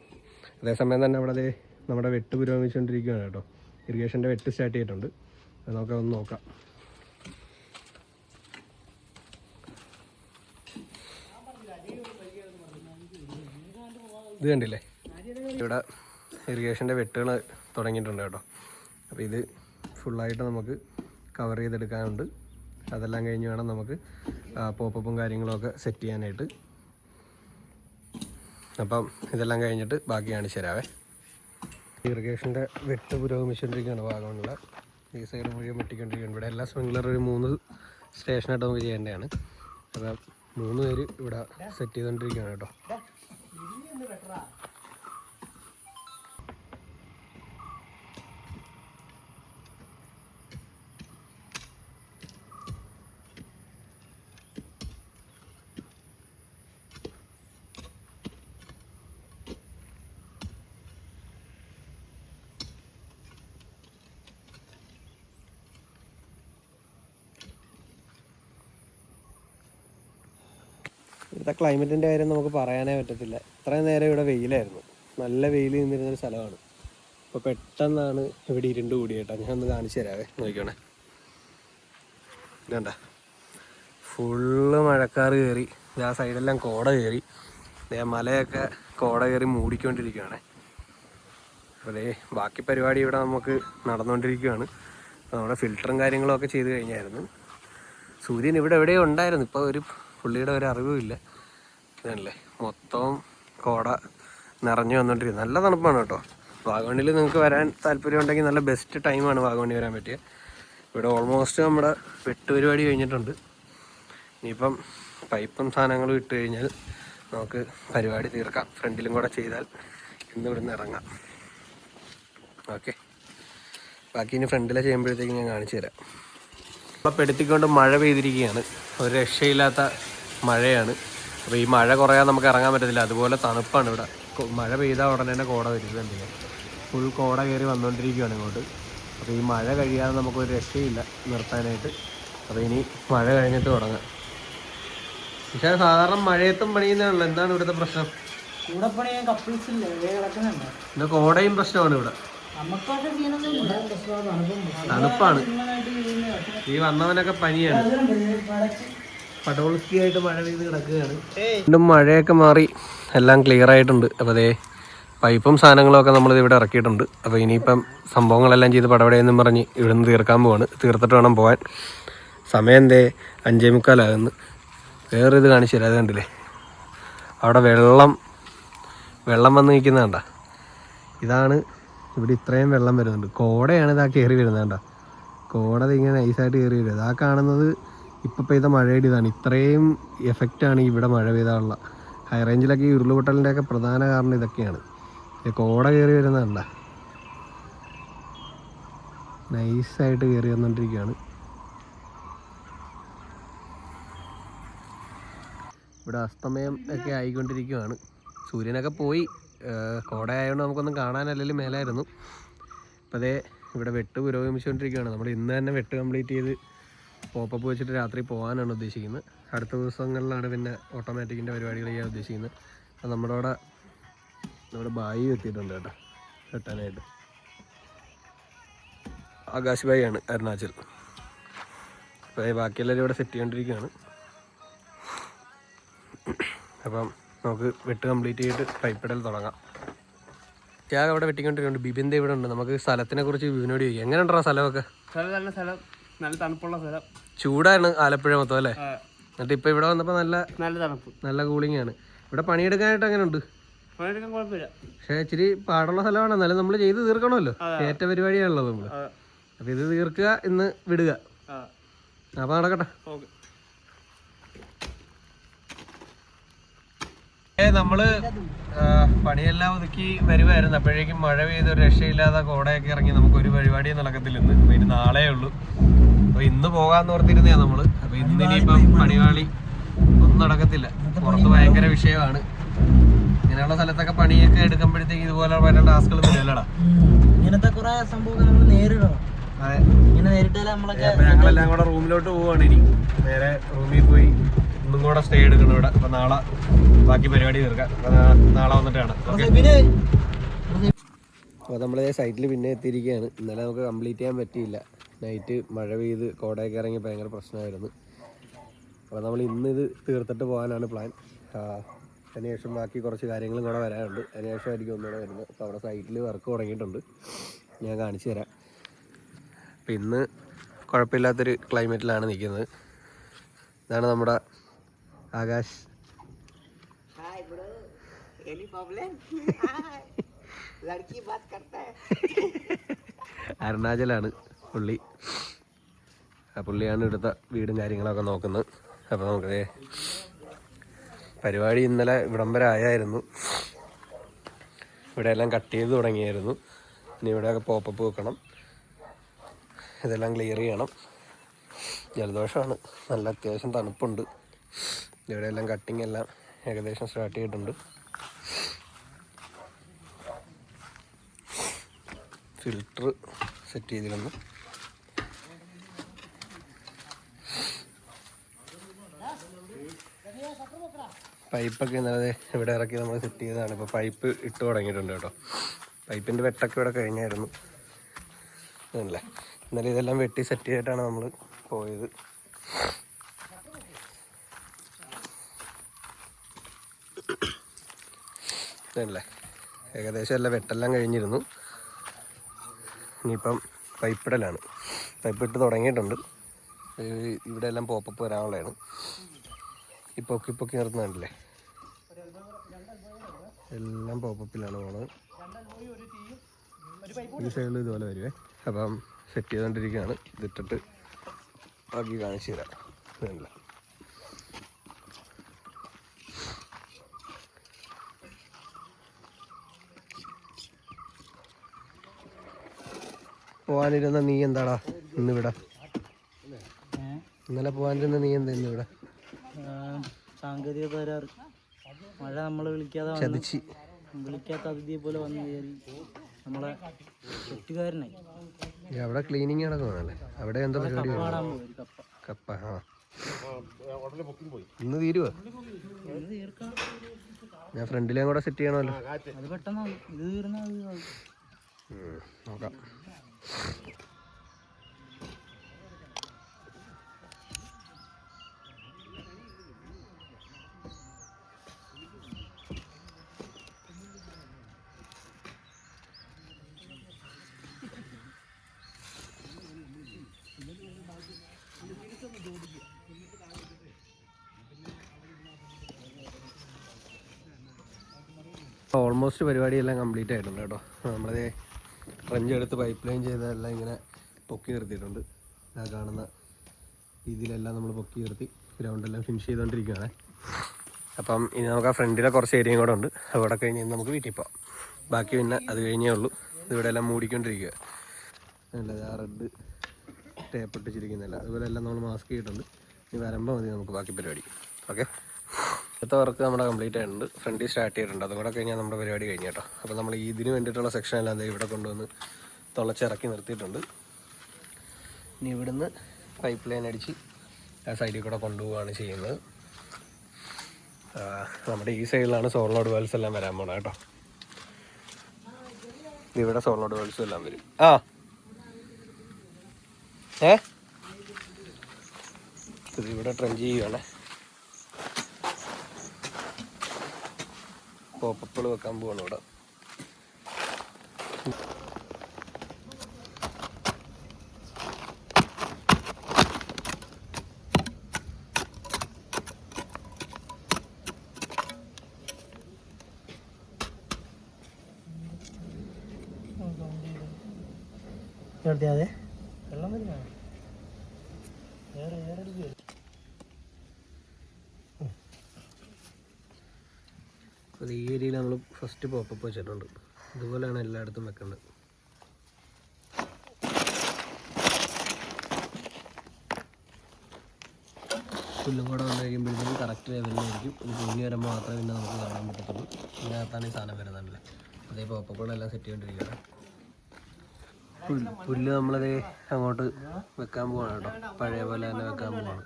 അതേസമയം തന്നെ അവിടെ നമ്മുടെ വെട്ട് പുരോഗമിച്ചുകൊണ്ടിരിക്കുകയാണ് കേട്ടോ. ഇറിഗേഷൻ്റെ വെട്ട് സ്റ്റാർട്ട് ചെയ്തിട്ടുണ്ട്. അത് നമുക്കൊന്ന് നോക്കാം. ഇത് കണ്ടില്ലേ, ഇവിടെ ഇറിഗേഷൻ്റെ വെട്ടുകൾ തുടങ്ങിയിട്ടുണ്ട് കേട്ടോ. അപ്പോൾ ഇത് ഫുള്ളായിട്ട് നമുക്ക് കവർ ചെയ്തെടുക്കാനുണ്ട്. അതെല്ലാം കഴിഞ്ഞ് വേണം നമുക്ക് പോപ്പപ്പും കാര്യങ്ങളൊക്കെ സെറ്റ് ചെയ്യാനായിട്ട്. അപ്പം ഇതെല്ലാം കഴിഞ്ഞിട്ട് ബാക്കി കാണിച്ചു തരാവേ. ഇറിഗേഷൻ്റെ വെട്ട് പുരോഗമിച്ചുകൊണ്ടിരിക്കുകയാണ് ഭാഗമുള്ള. ഈ സൈഡ് മുഴുവൻ വെട്ടിക്കൊണ്ടിരിക്കുകയാണ്. ഇവിടെ എല്ലാ സ്പ്രിംഗ്ലർ ഒരു 3 സ്റ്റേഷനായിട്ട് നമുക്ക് ചെയ്യേണ്ടതാണ്. അപ്പം 3 പേര് ഇവിടെ സെറ്റ് ചെയ്തുകൊണ്ടിരിക്കുകയാണ് കേട്ടോ. ഇവിടുത്തെ ക്ലൈമറ്റിൻ്റെ കാര്യം നമുക്ക് പറയാനേ പറ്റത്തില്ല. ഇത്രയും നേരം ഇവിടെ വെയിലായിരുന്നു, നല്ല വെയിൽ നിന്നിരുന്നൊരു സ്ഥലമാണ്. അപ്പോൾ പെട്ടെന്നാണ് ഇവിടെ ഇരുണ്ട് കൂടിയേട്ടാ. ഞാൻ ഒന്ന് കാണിച്ചു തരാവേ, നോക്കിക്കോണേ. ഇതണ്ട, ഫുള്ള് മഴക്കാറ് കയറി, ആ സൈഡെല്ലാം കോട കയറി, മലയൊക്കെ കോട കയറി മൂടിക്കൊണ്ടിരിക്കുകയാണ്. അപ്പോൾ ബാക്കി പരിപാടി ഇവിടെ നമുക്ക് നടന്നുകൊണ്ടിരിക്കുകയാണ്. നമ്മുടെ ഫിൽറ്ററും കാര്യങ്ങളൊക്കെ ചെയ്ത് കഴിഞ്ഞായിരുന്നു. സൂര്യൻ ഇവിടെ എവിടെയോ ഉണ്ടായിരുന്നു, ഇപ്പോൾ പുള്ളിയുടെ ഒരു അറിവുമില്ല. ഇതല്ലേ മൊത്തം കോട നിറഞ്ഞു വന്നുകൊണ്ടിരിക്കുന്നത്. നല്ല തണുപ്പാണ് കേട്ടോ. വാഗമണ്ണിൽ നിങ്ങൾക്ക് വരാൻ താല്പര്യമുണ്ടെങ്കിൽ നല്ല ബെസ്റ്റ് ടൈമാണ് വാഗമണ്ണി വരാൻ പറ്റിയ. ഇവിടെ ഓൾമോസ്റ്റ് നമ്മുടെ വെട്ട് പരിപാടി കഴിഞ്ഞിട്ടുണ്ട്. ഇനിയിപ്പം പൈപ്പും സാധനങ്ങളും ഇട്ട് കഴിഞ്ഞാൽ നമുക്ക് പരിപാടി തീർക്കാം. ഫ്രണ്ടിലും കൂടെ ചെയ്താൽ ഇന്ന് ഇവിടുന്ന് ഇറങ്ങാം. ഓക്കെ, ബാക്കി ഇനി ഫ്രണ്ടിലെ ചെയ്യുമ്പോഴത്തേക്ക് ഞാൻ കാണിച്ചു തരാം. ഇപ്പം പെടുത്തിക്കൊണ്ട് മഴ പെയ്തിരിക്കുകയാണ്, ഒരു രക്ഷയില്ലാത്ത മഴയാണ്. അപ്പോൾ ഈ മഴ കുറയാൻ നമുക്ക് ഇറങ്ങാൻ പറ്റത്തില്ല, അതുപോലെ തണുപ്പാണ് ഇവിടെ. മഴ പെയ്താൽ ഉടനെ തന്നെ കോട വരും. എന്തിനാ ഫുൾ കോട കയറി വന്നുകൊണ്ടിരിക്കുകയാണ് ഇങ്ങോട്ട്. അപ്പോൾ ഈ മഴ കഴിയാതെ നമുക്കൊരു രക്ഷയില്ല നിർത്താനായിട്ട്. അപ്പോൾ ഇനി മഴ കഴിഞ്ഞിട്ട് തുടങ്ങാം. പക്ഷേ സാധാരണ മഴയത്തും പണിയുന്നതാണല്ലോ, എന്താണ് ഇവിടുത്തെ പ്രശ്നം? കൂടെ പണിയാൻ കപ്പിൾസ് ഇല്ലേ കിടക്കുന്നുണ്ട്. പിന്നെ കോടയും പ്രശ്നമാണ് ഇവിടെ, തണുപ്പാണ്. ഈ വന്നവനൊക്കെ പനിയാണ്, പടോൾസ്കി ആയിട്ട് മഴ പെയ്ത് കിടക്കുകയാണ്. വീണ്ടും മഴയൊക്കെ മാറി എല്ലാം ക്ലിയർ ആയിട്ടുണ്ട്. അപ്പോൾ അതേ പൈപ്പും സാധനങ്ങളൊക്കെ നമ്മൾ ഇവിടെ ഇറക്കിയിട്ടുണ്ട്. അപ്പോൾ ഇനിയിപ്പം സംഭവങ്ങളെല്ലാം ചെയ്ത് പടപടയെന്നും പറഞ്ഞ് ഇവിടെ നിന്ന് തീർക്കാൻ പോവാണ്. തീർത്തിട്ട് വേണം പോകാൻ. സമയം 5:45 വേറൊരിത് കാണിച്ചു തരാം. അത് കണ്ടില്ലേ, അവിടെ വെള്ളം വന്ന് നിൽക്കുന്ന കണ്ട. ഇതാണ് ഇവിടെ ഇത്രയും വെള്ളം വരുന്നുണ്ട്. കോടയാണ് ഇതാ കയറി വരുന്നത് കണ്ട. കോട ഇങ്ങനെ നൈസായിട്ട് കയറി വരുന്നത്. ആ കാണുന്നത് ഇപ്പം പെയ്ത മഴയുടെ ഇതാണ്. ഇത്രയും എഫക്റ്റാണ് ഇവിടെ മഴ പെയ്താനുള്ള. ഹൈ റേഞ്ചിലൊക്കെ ഈ ഉരുളുപൊട്ടലിൻ്റെയൊക്കെ പ്രധാന കാരണം ഇതൊക്കെയാണ്. കോട കയറി വരുന്നത് കണ്ട, നൈസായിട്ട് കയറി വന്നുകൊണ്ടിരിക്കുകയാണ്. ഇവിടെ അസ്തമയം ഒക്കെ ആയിക്കൊണ്ടിരിക്കുകയാണ്. സൂര്യനൊക്കെ പോയി, കോട ആയതുകൊണ്ട് നമുക്കൊന്നും കാണാനല്ലെങ്കിലും മേലായിരുന്നു. അപ്പോൾ അതേ ഇവിടെ വെട്ട് പുരോഗമിച്ചുകൊണ്ടിരിക്കുകയാണ്. നമ്മൾ ഇന്ന് തന്നെ വെട്ട് കംപ്ലീറ്റ് ചെയ്ത് പോപ്പപ്പ് വെച്ചിട്ട് രാത്രി പോകാനാണ് ഉദ്ദേശിക്കുന്നത്. അടുത്ത ദിവസങ്ങളിലാണ് പിന്നെ ഓട്ടോമാറ്റിക്കിൻ്റെ പരിപാടികൾ ചെയ്യാൻ ഉദ്ദേശിക്കുന്നത്. അപ്പോൾ നമ്മുടെ ബായി എത്തിയിട്ടുണ്ട് കേട്ടോ വെട്ടാനായിട്ട്. ആകാശ് ബായി ആണ്, അരുണാചൽ. അപ്പോൾ ബാക്കിയെല്ലാവരും ഇവിടെ സെറ്റ് ചെയ്തുകൊണ്ടിരിക്കുകയാണ്. അപ്പം നമുക്ക് വെട്ട് കംപ്ലീറ്റ് ചെയ്തിട്ട് പൈപ്പിടൽ തുടങ്ങാം. ഞാൻ അവിടെ വെട്ടിക്കൊണ്ടിരിക്കുന്നുണ്ട്. ബിബിൻ്റെ ഇവിടെ ഉണ്ട്. നമുക്ക് സ്ഥലത്തിനെ കുറിച്ച് ബിബിനോട് ചോദിക്കാം. എങ്ങനെ ഉണ്ടോ സ്ഥലമൊക്കെ? നല്ല സ്ഥലം, നല്ല തണുപ്പുള്ള സ്ഥലം. ചൂടാണ് ആലപ്പുഴ മൊത്തം അല്ലേ? എന്നിട്ട് ഇപ്പം ഇവിടെ വന്നപ്പോൾ നല്ല തണുപ്പ്, നല്ല കൂളിംഗ് ആണ്. ഇവിടെ പണിയെടുക്കാനായിട്ട് അങ്ങനെ ഉണ്ട്. പണിയെടുക്കാൻ കുഴപ്പമില്ല, പക്ഷേ ഇച്ചിരി പാടുള്ള സ്ഥലമാണ്. എന്നാലും നമ്മൾ ചെയ്ത് തീർക്കണമല്ലോ, ഏറ്റ പരിപാടിയാണല്ലോ നമ്മൾ. അപ്പോൾ ഇത് തീർക്കുക, ഇന്ന് വിടുക. അപ്പോൾ നടക്കട്ടെ. നമ്മള് പണിയെല്ലാം ഒതുക്കി വരുമായിരുന്നു. അപ്പോഴേക്കും മഴ പെയ്ത് ഒരു രക്ഷയില്ലാതെ കോടയൊക്കെ ഇറങ്ങി. നമുക്കൊരു പരിപാടിയും നടക്കത്തില്ല ഇന്ന്. അപ്പോൾ ഇനി നാളെ ഉള്ളൂ. അപ്പോൾ ഇന്ന് പോകാമെന്ന് ഓർത്തിരുന്നേ നമ്മള്. അപ്പോൾ ഇന്ന് ഇനിയിപ്പം പണിവാളി ഒന്നും നടക്കത്തില്ല. പുറത്ത് ഭയങ്കര വിഷയമാണ്. ഇങ്ങനെയുള്ള സ്ഥലത്തൊക്കെ പണിയൊക്കെ എടുക്കുമ്പോഴത്തേക്ക് ഇതുപോലെ പല ടാസ്കുകളൊന്നും ഇല്ലടാ. ഇങ്ങനത്തെ കുറെ സംഭവങ്ങൾ നമ്മൾ നേരിടണം. അതെ, ഇങ്ങനെ നേരിട്ടാലേ നമ്മളൊക്കെ. അപ്പോൾ ഞങ്ങളെല്ലാം കൂടെ റൂമിലോട്ട് പോവുകയാണ്. ഇനി നേരെ റൂമിൽ പോയി ഒന്നും കൂടെ സ്റ്റേ എടുക്കണം ഇവിടെ. അപ്പോൾ നാളെ ബാക്കി പരിപാടി തീർക്കാം. അപ്പോൾ നാളെ വന്നിട്ടാണ്. അപ്പോൾ നമ്മൾ സൈറ്റിൽ പിന്നെ എത്തിയിരിക്കുകയാണ്. ഇന്നലെ നമുക്ക് കംപ്ലീറ്റ് ചെയ്യാൻ പറ്റിയില്ല. നൈറ്റ് മഴ പെയ്ത് കോടയൊക്കെ ഇറങ്ങി ഭയങ്കര പ്രശ്നമായിരുന്നു. അപ്പോൾ നമ്മൾ ഇന്നിത് തീർത്തിട്ട് പോകാനാണ് പ്ലാൻ. അതിനുശേഷം ബാക്കി കുറച്ച് കാര്യങ്ങളും കൂടെ വരാനുണ്ട്. അതിനുശേഷമായിരിക്കും ഒന്നുകൂടെ വരുന്നത്. അപ്പോൾ അവിടെ സൈറ്റിൽ വർക്ക് തുടങ്ങിയിട്ടുണ്ട്, ഞാൻ കാണിച്ചു തരാം. അപ്പോൾ ഇന്ന് കുഴപ്പമില്ലാത്തൊരു ക്ലൈമറ്റിലാണ് നിൽക്കുന്നത്. ഇതാണ് നമ്മുടെ ആകാശ്. അരുണാചലാണ് പുള്ളി. ആ പുള്ളിയാണ് ഇവിടുത്തെ വീടും കാര്യങ്ങളൊക്കെ നോക്കുന്നത്. അപ്പോൾ നമുക്ക് പരിപാടി ഇന്നലെ ഇവിടം വരെ ആയായിരുന്നു. ഇവിടെ എല്ലാം കട്ട് ചെയ്ത് തുടങ്ങിയായിരുന്നു. ഇനി ഇവിടെയൊക്കെ പോപ്പപ്പ് വെക്കണം, ഇതെല്ലാം ക്ലിയർ ചെയ്യണം. ജലദോഷമാണ്, നല്ല അത്യാവശ്യം തണുപ്പുണ്ട്. ഇവിടെയെല്ലാം കട്ടിങ് എല്ലാം ഏകദേശം സ്റ്റാർട്ട് ചെയ്തിട്ടുണ്ട്. ഫിൽറ്റർ സെറ്റ് ചെയ്തിരുന്നു. പൈപ്പൊക്കെ ഇന്നലെ ഇവിടെ ഇറക്കി നമ്മൾ സെറ്റ് ചെയ്തതാണ്. ഇപ്പോൾ പൈപ്പ് ഇട്ട് തുടങ്ങിയിട്ടുണ്ട് കേട്ടോ. പൈപ്പിൻ്റെ വെട്ടൊക്കെ ഇവിടെ കഴിഞ്ഞായിരുന്നു അല്ലേ. ഇന്നലെ ഇതെല്ലാം വെട്ടി സെറ്റ് ചെയ്തിട്ടാണ് നമ്മൾ പോയത്. അല്ലേ ഏകദേശം എല്ലാം വെട്ടെല്ലാം കഴിഞ്ഞിരുന്നു. ഇനിയിപ്പം പൈപ്പിടലാണ്. പൈപ്പ് ഇട്ട് തുടങ്ങിയിട്ടുണ്ട്. ഇവിടെ എല്ലാം പോപ്പപ്പ് വരാനുള്ളതാണ്. ഈ പൊക്കി പൊക്കി നിർത്തുന്നുണ്ടല്ലേ, എല്ലാം പോപ്പപ്പിലാണ് പോണത്. ഈ സൈഡിൽ ഇതുപോലെ വരുവേ. അപ്പം സെറ്റ് ചെയ്തുകൊണ്ടിരിക്കുകയാണ്. ഇതിട്ടിട്ട് ബാക്കി കാണിച്ചു തരാം. ഇതല്ല പോവാനിരുന്ന നീ എന്താടാ ഇന്നിവിടെ? ഇന്നലെ പോവാനിരുന്ന നീ എന്താ ഇന്നിവിടെ? സാങ്കേതിക തകരാറ്. മഴ നമ്മളെ വിളിക്കാത്ത അതിഥിയെ പോലെ വന്നു കയറി നമ്മളെ തെറ്റുകാരനായി. അവിടെ ക്ലീനിങ് നടക്കുന്നതല്ലേ? അവിടെ എന്താ പരിപാടി? കപ്പ. ആ ഇന്ന് തീരുവോ? ഞാൻ ഫ്രണ്ടിലേയും കൂടെ സെറ്റ് ചെയ്യണമല്ലോ. അത് പെട്ടെന്ന് ഇത് തീർന്നാൽ നോക്കാം. ഓൾമോസ്റ്റ് പരിപാടിയെല്ലാം കംപ്ലീറ്റ് ആയിട്ടുണ്ട് കേട്ടോ. നമ്മളത് ട്രഞ്ച് എടുത്ത് പൈപ്പ് ലൈൻ ചെയ്തതെല്ലാം ഇങ്ങനെ പൊക്കി നിർത്തിയിട്ടുണ്ട്. ആ കാണുന്ന രീതിയിലെല്ലാം നമ്മൾ പൊക്കി നിർത്തി ഗ്രൗണ്ടെല്ലാം ഫിനിഷ് ചെയ്തുകൊണ്ടിരിക്കുകയാണ്. അപ്പം ഇനി നമുക്ക് ആ ഫ്രണ്ടിലെ കുറച്ച് ഏരിയയും കൂടെ ഉണ്ട്. അവിടെ കഴിഞ്ഞ് നമുക്ക് വീട്ടിൽ പോകാം. ബാക്കി പിന്നെ അത് കഴിഞ്ഞേ ഉള്ളൂ. ഇതിവിടെ എല്ലാം മൂടിക്കൊണ്ടിരിക്കുക. അല്ല ആ റെഡ് ടേപ്പ് ഇട്ടിച്ചിരിക്കുന്നില്ല. അതുപോലെ എല്ലാം നമ്മൾ മാസ്ക് ചെയ്തിട്ടുണ്ട്. ഇനി വരുമ്പോൾ മതി നമുക്ക് ബാക്കി പരിപാടി. ഓക്കെ, അടുത്ത വർക്ക് നമ്മുടെ കംപ്ലീറ്റ് ആയിട്ടുണ്ട്. ഫ്രണ്ടിൽ സ്റ്റാർട്ട് ചെയ്തിട്ടുണ്ട്. അതും കൂടെ കഴിഞ്ഞാൽ നമ്മുടെ പരിപാടി കഴിഞ്ഞു കേട്ടോ. അപ്പോൾ നമ്മൾ ഇതിന് വേണ്ടിയിട്ടുള്ള സെക്ഷൻ എല്ലാം ഇവിടെ കൊണ്ടുവന്ന് തുളച്ചിറക്കി നിർത്തിയിട്ടുണ്ട്. ഇനി ഇവിടുന്ന് പൈപ്പ് ലൈൻ അടിച്ച് ആ സൈഡിൽ കൂടെ കൊണ്ടുപോവുകയാണ് ചെയ്യുന്നത്. നമ്മുടെ ഈ സൈഡിലാണ് സോളോഡ് വാൽസ് എല്ലാം വരാൻ പോണത് കേട്ടോ. ഇവിടെ സോളോഡ് വാൽസും എല്ലാം വരും. ഇതിവിടെ ട്രെഞ്ച് ചെയ്യുകയാണേ. പോപ്പപ്പുകൾ വെക്കാൻ പോവാണ് ഇവിടെ. അതെ വെള്ളം തന്നെയാണ്. അത് ഈ ഏരിയയിൽ നമ്മൾ ഫസ്റ്റ് പോപ്പപ്പ് വെച്ചിട്ടുണ്ട്. ഇതുപോലെയാണ് എല്ലായിടത്തും വെക്കേണ്ടത്. പുല്ലും കൂടെ വന്നു കഴിയുമ്പോഴത്തേക്കും കറക്റ്റ് ലെവലിലായിരിക്കും. ഇത് പൊങ്ങി വരുമ്പോൾ മാത്രമേ പിന്നെ നമുക്ക് കാണാൻ പറ്റത്തുള്ളൂ. ഇതിനകത്താണ് ഈ സാധനം വരുന്നുണ്ടല്ലേ. അതേ പോപ്പപ്പുകളെല്ലാം സെറ്റ് ചെയ്തുകൊണ്ടിരിക്കുകയാണ്. പുല്ല് നമ്മളത് അങ്ങോട്ട് വെക്കാൻ പോവാണ് കേട്ടോ. പഴയ പോലെ തന്നെ വെക്കാൻ പോവാണ്.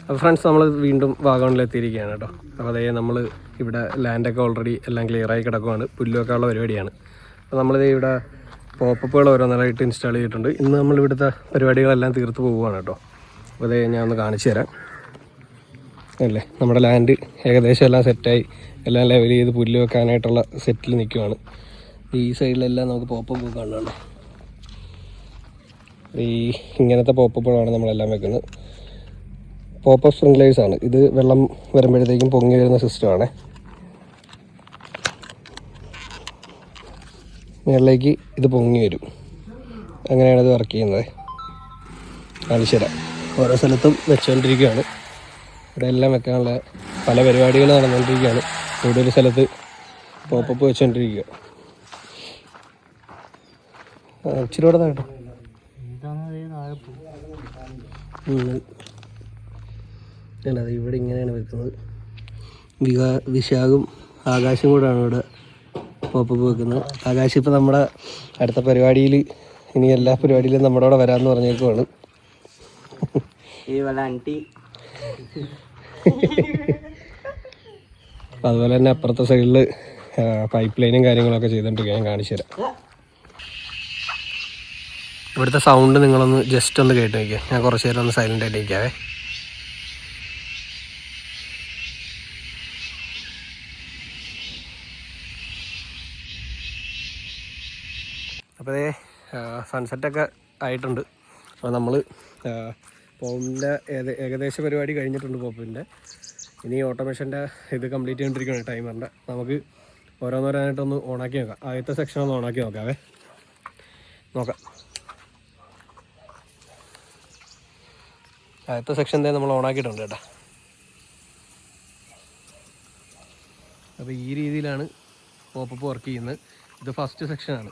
അപ്പോൾ ഫ്രണ്ട്സ്, നമ്മൾ വീണ്ടും വാഗമണിലെത്തിയിരിക്കുകയാണ് കേട്ടോ. അപ്പോൾ അതേ നമ്മൾ ഇവിടെ ലാൻഡൊക്കെ ഓൾറെഡി എല്ലാം ക്ലിയറായി കിടക്കുവാണ്. പുല്ലൊക്കെ ഉള്ള പരിപാടിയാണ്. അപ്പോൾ നമ്മളിത് ഇവിടെ പോപ്പപ്പുകൾ ഓരോന്നായിട്ട് ഇൻസ്റ്റാൾ ചെയ്തിട്ടുണ്ട്. ഇന്ന് നമ്മളിവിടുത്തെ പരിപാടികളെല്ലാം തീർത്ത് പോവുകയാണ് കേട്ടോ. അപ്പോൾ അതേ ഞാൻ ഒന്ന് കാണിച്ചു തരാം. അല്ലേ, നമ്മുടെ ലാൻഡ് ഏകദേശം എല്ലാം സെറ്റായി, എല്ലാം ലെവൽ ചെയ്ത് പുല്ല് വെക്കാനായിട്ടുള്ള സെറ്റിൽ നിൽക്കുവാണ്. ഈ സൈഡിലെല്ലാം നമുക്ക് പോപ്പപ്പ് കാണുന്നുണ്ട്. ഈ ഇങ്ങനത്തെ പോപ്പപ്പുകളാണ് നമ്മളെല്ലാം വെക്കുന്നത്. പോപ്പപ്പ് സ്പ്രിംഗ്ലേഴ്സാണ് ഇത്. വെള്ളം വരുമ്പോഴത്തേക്കും പൊങ്ങി വരുന്ന സിസ്റ്റമാണ്. മുകളിലേക്ക് ഇത് പൊങ്ങി വരും. അങ്ങനെയാണ് ഇത് വർക്ക് ചെയ്യുന്നത്. കാണിച്ചു തരാം. ഓരോ സ്ഥലത്തും വെച്ചുകൊണ്ടിരിക്കുകയാണ്. ഇവിടെ എല്ലാം വെക്കാനുള്ള പല പരിപാടികൾ നടന്നുകൊണ്ടിരിക്കുകയാണ്. കൂടുതൽ സ്ഥലത്ത് പോപ്പപ്പ് വെച്ചുകൊണ്ടിരിക്കുക. ഇച്ചിരി കൂടെ കേട്ടോ. അല്ലാതെ ഇവിടെ ഇങ്ങനെയാണ് വെക്കുന്നത്. വിശാഖും ആകാശം കൂടെയാണ് ഇവിടെ പോപ്പപ്പ് വെക്കുന്നത്. ആകാശം ഇപ്പോൾ നമ്മുടെ അടുത്ത പരിപാടിയിൽ ഇനി എല്ലാ പരിപാടിയിലും നമ്മുടെ കൂടെ വരാമെന്ന് പറഞ്ഞേക്കുവാണ്. അതുപോലെ തന്നെ അപ്പുറത്തെ സൈഡിൽ പൈപ്പ് ലൈനും കാര്യങ്ങളൊക്കെ ചെയ്തിട്ടുണ്ട്. ഞാൻ കാണിച്ചു തരാം. ഇവിടുത്തെ സൗണ്ട് നിങ്ങളൊന്ന് ജസ്റ്റ് ഒന്ന് കേട്ട് വയ്ക്കുക. ഞാൻ കുറച്ച് നേരം ഒന്ന് സൈലൻ്റ് ആയിട്ട് ഇരിക്കാവേ. അപ്പോൾ അതേ സൺസെറ്റൊക്കെ ആയിട്ടുണ്ട്. അപ്പോൾ നമ്മൾ പോപ്പിൻ്റെ ഏകദേശ പരിപാടി കഴിഞ്ഞിട്ടുണ്ട് പോപ്പിൻ്റെ. ഇനി ഓട്ടോമേഷൻ്റെ ഇത് കംപ്ലീറ്റ് ചെയ്തുകൊണ്ടിരിക്കുകയാണ് ടൈമറിൻ്റെ. നമുക്ക് ഓരോന്നോരോന്നായിട്ടൊന്ന് ഓണാക്കി നോക്കാം. ആദ്യത്തെ സെക്ഷൻ ഒന്ന് ഓണാക്കി നോക്കാവേ. നോക്കാം. ആദ്യത്തെ സെക്ഷൻ തന്നെ നമ്മൾ ഓണാക്കിയിട്ടുണ്ട് കേട്ടോ. അപ്പോൾ ഈ രീതിയിലാണ് പോപ്പപ്പ് വർക്ക് ചെയ്യുന്നത്. ഇത് ഫസ്റ്റ് സെക്ഷനാണ്.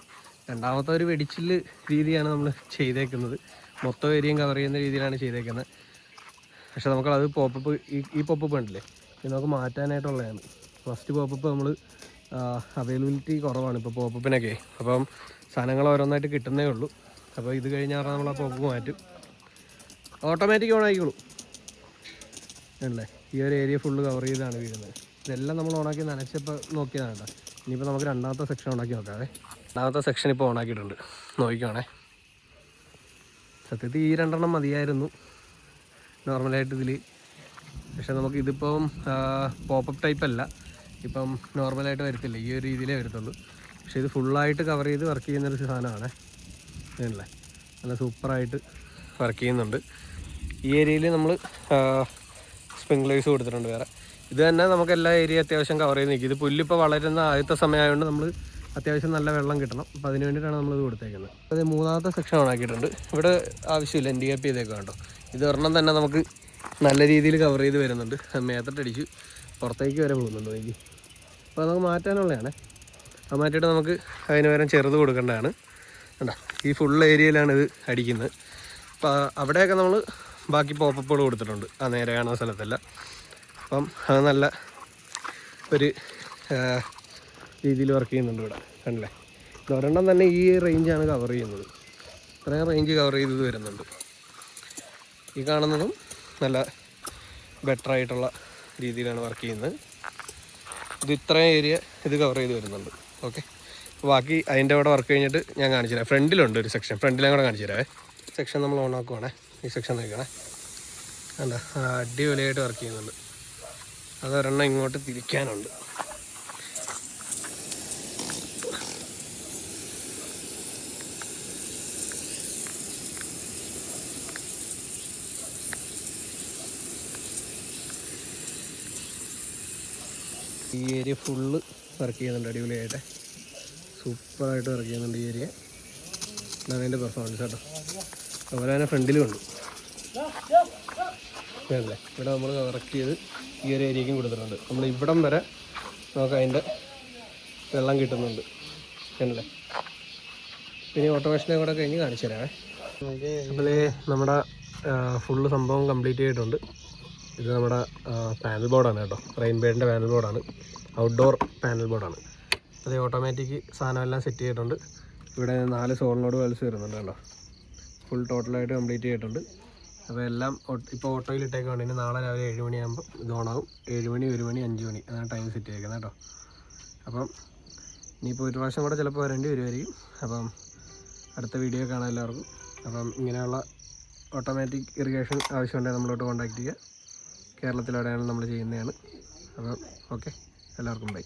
രണ്ടാമത്തെ ഒരു വെടിച്ചില് രീതിയാണ് നമ്മൾ ചെയ്തേക്കുന്നത്. മൊത്തം ഏരിയയും കവർ ചെയ്യുന്ന രീതിയിലാണ് ചെയ്തേക്കുന്നത്. പക്ഷെ നമുക്കത് പോപ്പപ്പ് ഈ പോപ്പപ്പ് ഉണ്ടല്ലേ, ഇത് നമുക്ക് മാറ്റാനായിട്ടുള്ളതാണ്. ഫസ്റ്റ് പോപ്പപ്പ് നമ്മൾ അവൈലബിലിറ്റി കുറവാണ് ഇപ്പോൾ പോപ്പപ്പിനൊക്കെ. അപ്പം സാധനങ്ങൾ ഓരോന്നായിട്ട് കിട്ടുന്നേ ഉള്ളൂ. അപ്പോൾ ഇത് കഴിഞ്ഞാൽ നമ്മൾ ആ പോപ്പപ്പ് മാറ്റും. ഓട്ടോമാറ്റിക് ഓൺ ആയിക്കോളും അല്ലേ. ഈ ഒരു ഏരിയ ഫുള്ള് കവർ ചെയ്താണ് വീഴുന്നത്. ഇതെല്ലാം നമ്മൾ ഓണാക്കി നനച്ചപ്പോൾ നോക്കിയതാണ് കേട്ടോ. ഇനിയിപ്പോൾ നമുക്ക് രണ്ടാമത്തെ സെക്ഷൻ ഓണാക്കി നോക്കാവേ. രണ്ടാമത്തെ സെക്ഷൻ ഇപ്പോൾ ഓണാക്കിയിട്ടുണ്ട്. നോക്കിക്കോണേ. സത്യത്തിൽ ഈ രണ്ടെണ്ണം മതിയായിരുന്നു നോർമലായിട്ട് ഇതിൽ. പക്ഷെ നമുക്ക് ഇതിപ്പം പോപ്പപ്പ് ടൈപ്പ് അല്ല, ഇപ്പം നോർമലായിട്ട് വരത്തില്ല, ഈ ഒരു രീതിയിലേ വരത്തുള്ളൂ. പക്ഷേ ഇത് ഫുള്ളായിട്ട് കവർ ചെയ്ത് വർക്ക് ചെയ്യുന്നൊരു സാധനമാണ് അല്ലേ. നല്ല സൂപ്പറായിട്ട് വർക്ക് ചെയ്യുന്നുണ്ട്. ഈ ഏരിയയിൽ നമ്മൾ സ്പ്രിംഗ്ലേഴ്സ് കൊടുത്തിട്ടുണ്ട് വേറെ. ഇത് തന്നെ നമുക്ക് എല്ലാ ഏരിയ അത്യാവശ്യം കവർ ചെയ്ത് നിൽക്കും. ഇത് പുല്ലിപ്പോൾ വളരുന്ന ആദ്യത്തെ സമയമായതുകൊണ്ട് നമ്മൾ അത്യാവശ്യം നല്ല വെള്ളം കിട്ടണം. അപ്പോൾ അതിന് വേണ്ടിയിട്ടാണ് നമ്മളിത് കൊടുത്തേക്കുന്നത്. അത് മൂന്നാമത്തെ സെക്ഷൻ ഓണാക്കിയിട്ടുണ്ട്. ഇവിടെ ആവശ്യമില്ല, NDAP ചെയ്തേക്കാം കേട്ടോ. ഇത് ഒരെണ്ണം തന്നെ നമുക്ക് നല്ല രീതിയിൽ കവർ ചെയ്ത് വരുന്നുണ്ട്. മേത്തട്ടടിച്ച് പുറത്തേക്ക് വരെ പോകുന്നുണ്ട് എനിക്ക്. അപ്പോൾ നമുക്ക് മാറ്റാനുള്ളതാണ്. അത് മാറ്റിയിട്ട് നമുക്ക് അതിന് പകരം ചെറുത് കൊടുക്കേണ്ടതാണ്. കണ്ടോ, ഈ ഫുൾ ഏരിയയിലാണ് ഇത് അടിക്കുന്നത്. അപ്പോൾ അവിടെയൊക്കെ നമ്മൾ ബാക്കി പോപ്പപ്പുകൾ കൊടുത്തിട്ടുണ്ട്, ആ നേരെ കാണുന്ന സ്ഥലത്തല്ല. അപ്പം അത് നല്ല ഒരു രീതിയിൽ വർക്ക് ചെയ്യുന്നുണ്ട് ഇവിടെ. കണ്ടില്ലേ, ഒരെണ്ണം തന്നെ ഈ റേഞ്ചാണ് കവർ ചെയ്യുന്നത്. ഇത്രയും റേഞ്ച് കവർ ചെയ്തത് വരുന്നുണ്ട്. ഈ കാണുന്നതും നല്ല ബെറ്ററായിട്ടുള്ള രീതിയിലാണ് വർക്ക് ചെയ്യുന്നത്. ഇത് ഇത്രയും ഏരിയ ഇത് കവർ ചെയ്ത് വരുന്നുണ്ട്. ഓക്കെ, ബാക്കി അതിൻ്റെ അവിടെ വർക്ക് കഴിഞ്ഞിട്ട് ഞാൻ കാണിച്ചു തരാം. ഫ്രണ്ടിലുണ്ട് ഒരു സെക്ഷൻ, ഫ്രണ്ടിലും കൂടെ കാണിച്ചു തരാവേ. സെക്ഷൻ നമ്മൾ ഓൺ ആക്കുവാണേ. ഈ സെക്ഷൻ നോക്കണേ, വേണ്ട അടിപൊളിയായിട്ട് വർക്ക് ചെയ്യുന്നുണ്ട്. അതൊരെണ്ണം ഇങ്ങോട്ട് തിരിക്കാനുണ്ട്. ഈ ഏരിയ ഫുള്ള് വർക്ക് ചെയ്യുന്നുണ്ട് അടിപൊളിയായിട്ട്. സൂപ്പറായിട്ട് വർക്ക് ചെയ്യുന്നുണ്ട് ഈ ഏരിയ. ഇതാണ് അതിൻ്റെ പെർഫോമൻസ് കേട്ടോ. അതുപോലെ തന്നെ ഫ്രണ്ടിലും ഉണ്ട് അല്ലേ. ഇവിടെ നമ്മൾ വർക്ക് ചെയ്ത് ഈ ഒരു ഏരിയയ്ക്കും കൊടുത്തിട്ടുണ്ട്. നമ്മൾ ഇവിടം വരെ നമുക്ക് അതിൻ്റെ വെള്ളം കിട്ടുന്നുണ്ട് അല്ലേ. പിന്നെ ഓട്ടോമേഷനെ കൂടെ കഴിഞ്ഞ് കാണിച്ചു തരാമേ. അപ്പോൾ നമ്മുടെ ഫുള്ള് സംഭവം കംപ്ലീറ്റ് ചെയ്തിട്ടുണ്ട്. ഇത് നമ്മുടെ പാനൽ ബോർഡാണ് കേട്ടോ. റെയിൻബേഡിൻ്റെ പാനൽ ബോർഡാണ്, ഔട്ട്ഡോർ പാനൽ ബോർഡാണ്. അത് ഓട്ടോമാറ്റിക് സാധനമെല്ലാം സെറ്റ് ചെയ്തിട്ടുണ്ട്. ഇവിടെ 4 സോളിനോട് വലിച്ച് വരുന്നുണ്ട് കേട്ടോ. ഫുൾ ടോട്ടലായിട്ട് കംപ്ലീറ്റ് ചെയ്തിട്ടുണ്ട്. അപ്പോൾ എല്ലാം ഇപ്പോൾ ഓട്ടോയിൽ ഇട്ടേക്കാണ്. ഇനി നാളെ രാവിലെ 7 മണിയാകുമ്പോൾ ഇത് ഓണാകും. 7 മണി, 1 മണി, 5 മണി അതാണ് ടൈം സെറ്റ് ചെയ്തേക്കുന്നത് കേട്ടോ. അപ്പം ഇനിയിപ്പോൾ ഒരു പ്രാവശ്യം കൂടെ ചിലപ്പോൾ വരേണ്ടി വരുമായിരിക്കും. അപ്പം അടുത്ത വീഡിയോ കാണാം എല്ലാവർക്കും. അപ്പം ഇങ്ങനെയുള്ള ഓട്ടോമാറ്റിക് ഇറിഗേഷൻ ആവശ്യമുണ്ടെങ്കിൽ നമ്മളോട്ട് കോൺടാക്റ്റ് ചെയ്യുക. കേരളത്തിലെവിടെയാണ് നമ്മൾ ചെയ്യുന്നതാണ്. അപ്പം ഓക്കെ, എല്ലാവർക്കും ബൈ.